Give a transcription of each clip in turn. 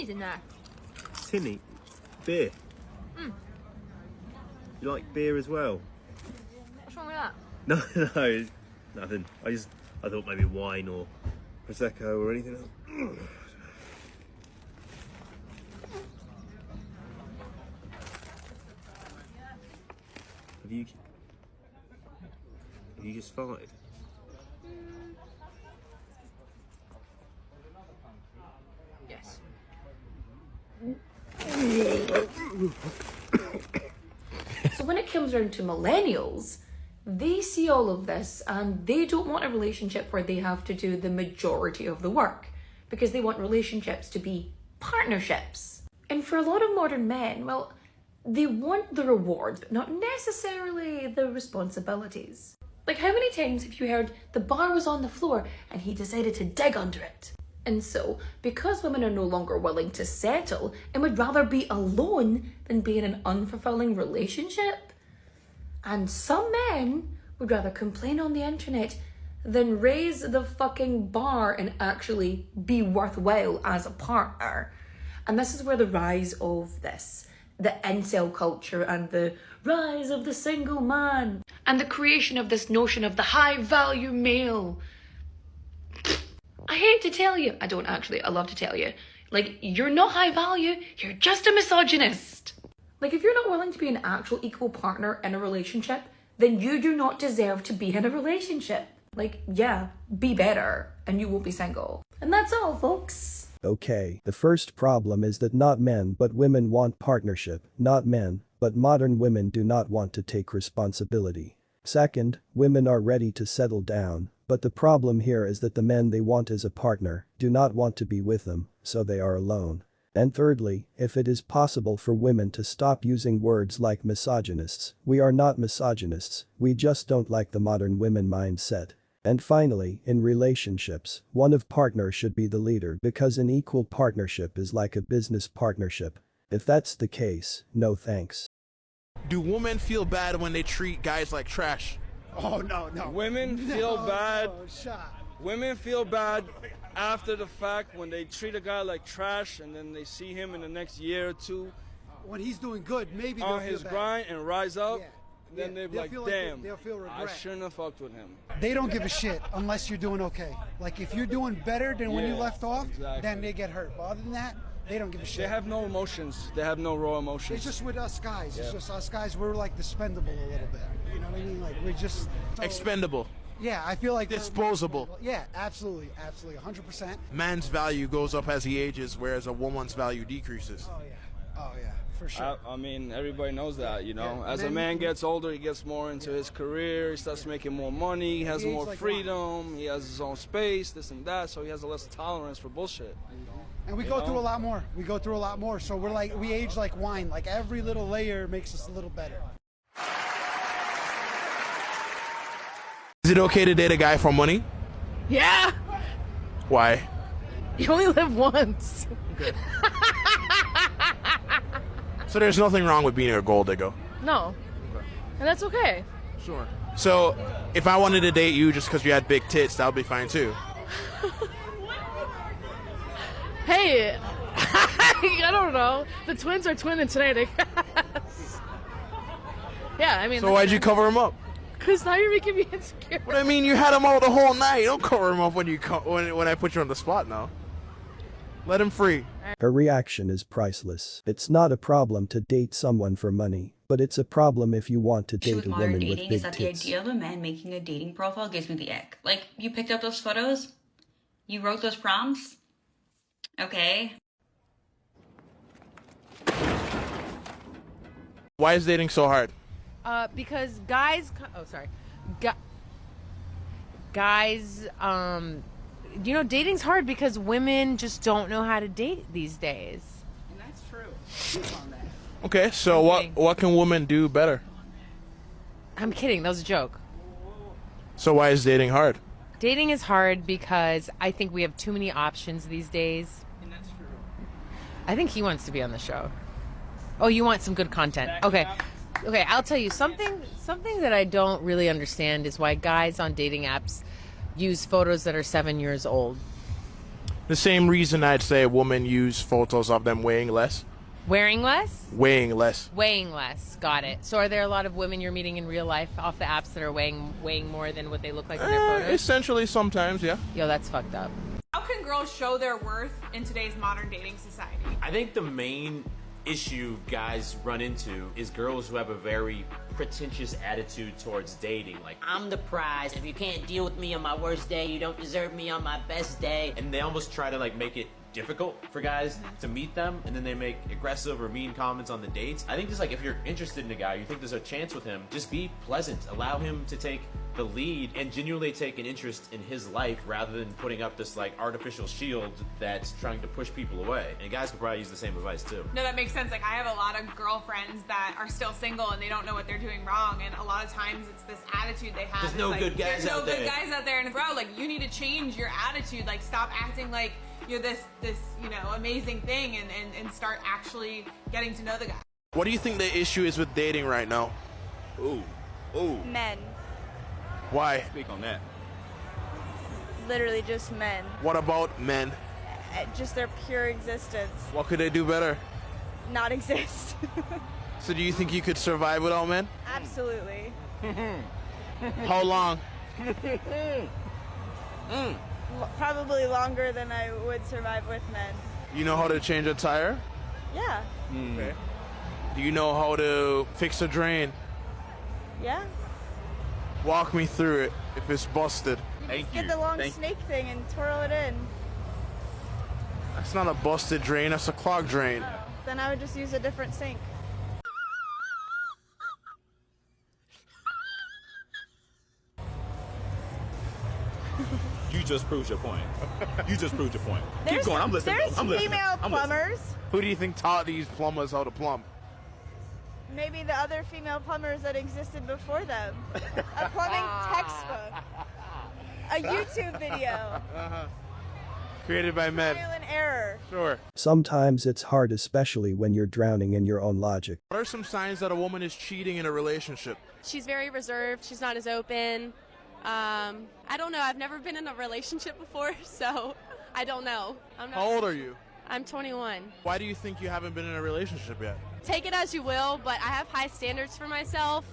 tinnies in there. Tinny? Beer? Mm. You like beer as well? What's wrong with that? No, nothing. I thought maybe wine or Prosecco or anything else. Have you just farted? Yes. So when it comes around to millennials, they see all of this and they don't want a relationship where they have to do the majority of the work, because they want relationships to be partnerships. And for a lot of modern men, well, they want the rewards, but not necessarily the responsibilities. Like, how many times have you heard the bar was on the floor and he decided to dig under it? And so, because women are no longer willing to settle and would rather be alone than be in an unfulfilling relationship, and some men would rather complain on the internet than raise the fucking bar and actually be worthwhile as a partner. And this is where the rise of the incel culture and the rise of the single man and the creation of this notion of the high value male. I hate to tell you, I don't actually, I love to tell you, like, you're not high value, you're just a misogynist. Like, if you're not willing to be an actual equal partner in a relationship, then you do not deserve to be in a relationship. Like, yeah, be better and you won't be single. And that's all, folks. Okay, the first problem is that not men but women want partnership, not men, but modern women do not want to take responsibility. Second, women are ready to settle down, but the problem here is that the men they want as a partner do not want to be with them, so they are alone. And thirdly, if it is possible for women to stop using words like misogynists, we are not misogynists, we just don't like the modern women mindset. And finally, in relationships, one of partners should be the leader because an equal partnership is like a business partnership. If that's the case, no thanks. Do women feel bad when they treat guys like trash? Oh, no. Women feel bad. No, shot. Women feel bad after the fact when they treat a guy like trash and then they see him in the next year or two When he's doing good, maybe they'll on feel his bad. grind and rise up. Yeah. Then they're They'll like, feel damn, they'll feel regret. I shouldn't have fucked with him. They don't give a shit unless you're doing okay. Like, if you're doing better than when you Yeah, left off, exactly. then they get hurt. But other than that, they don't give a shit. They have no emotions. They have no raw emotions. It's just with us guys. Yeah. It's just us guys. We're like dispendable a little bit. You know what I mean? Like, we're just Expendable. Yeah, I feel like Disposable. Yeah, absolutely, 100%. Man's value goes up as he ages, whereas a woman's value decreases. Oh yeah, for sure. I mean, everybody knows that, you know. Yeah, As a man gets older, he gets more into his career. He starts making more money. He has He more ages like freedom. He has his own space, this and that. So he has a less tolerance for bullshit. And we go through a lot more. So we age like wine. Like, every little layer makes us a little better. Is it okay to date a guy for money? Yeah! Why? You only live once. So there's nothing wrong with being a gold digger. No. And that's okay. Sure. So if I wanted to date you just because you had big tits, that would be fine too. Hey, I don't know. The twins are twinning tonight, I guess. Yeah, I mean. So why'd you cover him up? Because now you're making me insecure. What I mean, you had him all the whole night. Don't cover him up when when I put you on the spot now. Let him free. Her reaction is priceless. It's not a problem to date someone for money, but it's a problem if you want to date a woman with big is that the tits. idea of a man making a dating profile gives me the ick. Like, you picked up those photos? You wrote those prompts? Okay. Why is dating so hard? Because guys, guys, you know, dating's hard because women just don't know how to date these days. And that's true. Okay, so what can women do better? I'm kidding. That was a joke. So why is dating hard? Dating is hard because I think we have too many options these days. And that's true. I think he wants to be on the show. Oh, you want some good content. Okay. Okay, I'll tell you something that I don't really understand is why guys on dating apps use photos that are 7 years old. The same reason I'd say women use photos of them weighing less. Wearing less? Weighing less. Weighing less. Got it. So are there a lot of women you're meeting in real life off the apps that are weighing more than what they look like in their photos? Essentially, sometimes, yeah. Yo, that's fucked up. How can girls show their worth in today's modern dating society? I think the main issue guys run into is girls who have a very pretentious attitude towards dating. Like, I'm the prize. If you can't deal with me on my worst day, you don't deserve me on my best day. And they almost try to like make it difficult for guys to meet them, and then they make aggressive or mean comments on the dates. I think just like if you're interested in a guy, you think there's a chance with him, just be pleasant. Allow him to take the lead and genuinely take an interest in his life rather than putting up this like artificial shield that's trying to push people away. And guys could probably use the same advice too. No, that makes sense. Like, I have a lot of girlfriends that are still single and they don't know what they're doing wrong, and a lot of times it's this attitude they have. There's no good guys out there. There's no good guys out there, and bro, like, you need to change your attitude. Like, stop acting like you're this you know, amazing thing, and start actually getting to know the guy. What do you think the issue is with dating right now? Ooh. Men. Why? Speak on that. Literally just men. What about men? Just their pure existence. What could they do better? Not exist. So do you think you could survive without men? Absolutely. How long? Probably longer than I would survive with men. You know how to change a tire? Yeah. Okay. Do you know how to fix a drain? Yeah. Walk me through it if it's busted. Get the long snake thing and twirl it in. That's not a busted drain, that's a clogged drain. Then I would just use a different sink. You just proved your point. You just proved your point. There's, Keep going. I'm listening. There's I'm listening. female I'm plumbers. Who do you think taught these plumbers how to plumb? Maybe the other female plumbers that existed before them. A plumbing textbook. A YouTube video. Created by men. Trial and error. Sure. Sometimes it's hard, especially when you're drowning in your own logic. What are some signs that a woman is cheating in a relationship? She's very reserved. She's not as open. I don't know. I've never been in a relationship before, so I don't know. How old are you? I'm 21. Why do you think you haven't been in a relationship yet? Take it as you will, but I have high standards for myself,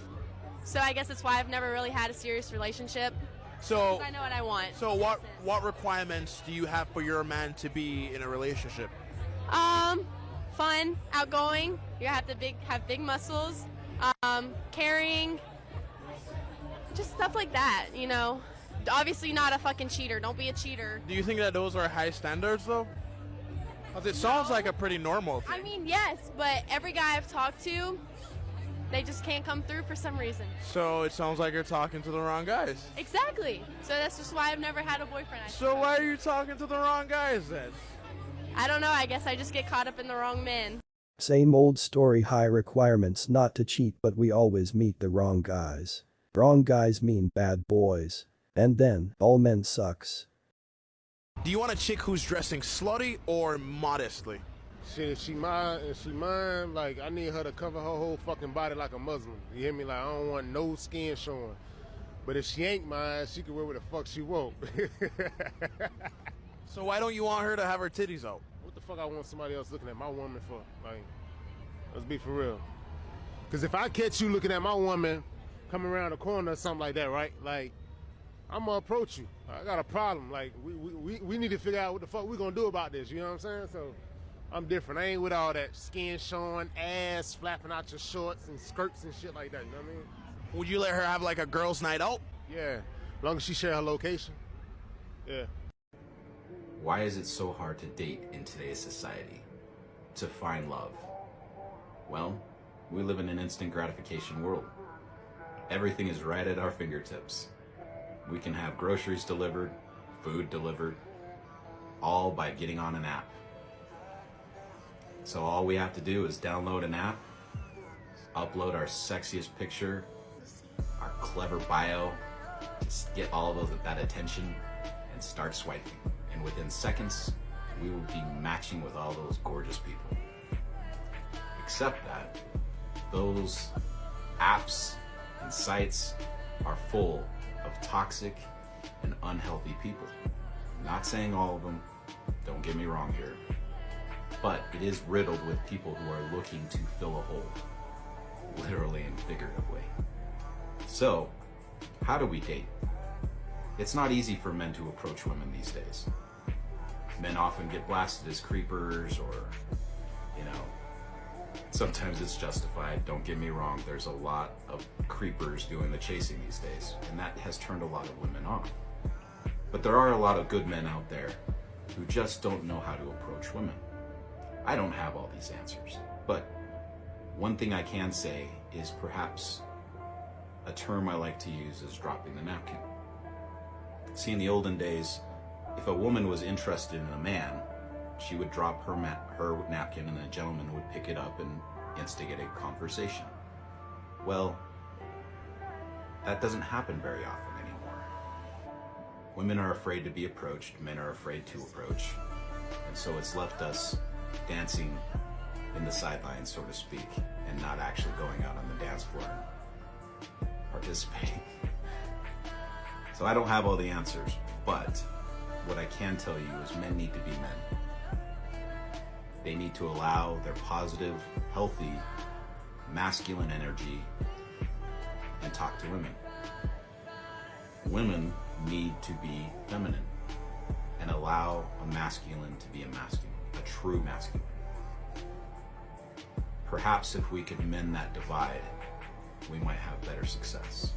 so I guess that's why I've never really had a serious relationship. So 'Cause I know what I want. So what requirements do you have for your man to be in a relationship? Fun, outgoing. You have to have big muscles, caring, just stuff like that. You know, obviously not a fucking cheater. Don't be a cheater. Do you think that those are high standards though? Because it sounds like a pretty normal thing. I mean, yes, but every guy I've talked to, they just can't come through for some reason. So it sounds like you're talking to the wrong guys. Exactly. So that's just why I've never had a boyfriend. So why are you talking to the wrong guys then? I don't know. I guess I just get caught up in the wrong men. Same old story, high requirements not to cheat, but we always meet the wrong guys. Wrong guys mean bad boys. And then, all men sucks. Do you want a chick who's dressing slutty or modestly? Shit, if she mine, like, I need her to cover her whole fucking body like a Muslim. You hear me? Like, I don't want no skin showing. But if she ain't mine, she can wear what the fuck she want. So why don't you want her to have her titties out? What the fuck I want somebody else looking at my woman for? Like, let's be for real. Because if I catch you looking at my woman coming around the corner or something like that, right? Like, I'm gonna approach you. I got a problem. Like, we need to figure out what the fuck we gonna do about this. You know what I'm saying? So I'm different. I ain't with all that skin showing, ass flapping out your shorts and skirts and shit like that. You know what I mean? Would you let her have like a girls' night out? Yeah, as long as she share her location. Yeah. Why is it so hard to date in today's society? To find love? Well, we live in an instant gratification world. Everything is right at our fingertips. We can have groceries delivered, food delivered, all by getting on an app. So all we have to do is download an app, upload our sexiest picture, our clever bio, just get all of that attention and start swiping. And within seconds, we will be matching with all those gorgeous people. Except that those apps and sites are full of toxic and unhealthy people. Not saying all of them, Don't get me wrong here. But it is riddled with people who are looking to fill a hole, literally and figuratively. So, how do we date? It's not easy for men to approach women these days. Men often get blasted as creepers, or, you know, sometimes it's justified. Don't get me wrong, there's a lot of creepers doing the chasing these days, and that has turned a lot of women off. But there are a lot of good men out there who just don't know how to approach women. I don't have all these answers, but one thing I can say is perhaps a term I like to use is dropping the napkin. See, in the olden days, if a woman was interested in a man, she would drop her napkin and a gentleman would pick it up and instigate a conversation. Well, that doesn't happen very often anymore. Women are afraid to be approached, men are afraid to approach, and so it's left us dancing in the sidelines, so to speak, and not actually going out on the dance floor and participating. So I don't have all the answers, but what I can tell you is men need to be men. They need to allow their positive, healthy, masculine energy and talk to women. Women need to be feminine and allow a masculine to be a masculine, a true masculine. Perhaps if we could mend that divide, we might have better success.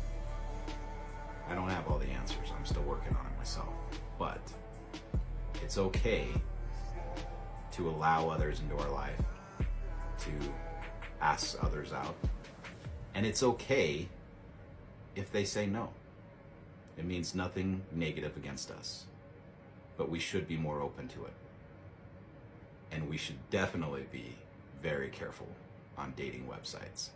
I don't have all the answers, I'm still working on it myself, but it's okay to allow others into our life, to ask others out, and it's okay if they say no. It means nothing negative against us, but we should be more open to it. And we should definitely be very careful on dating websites.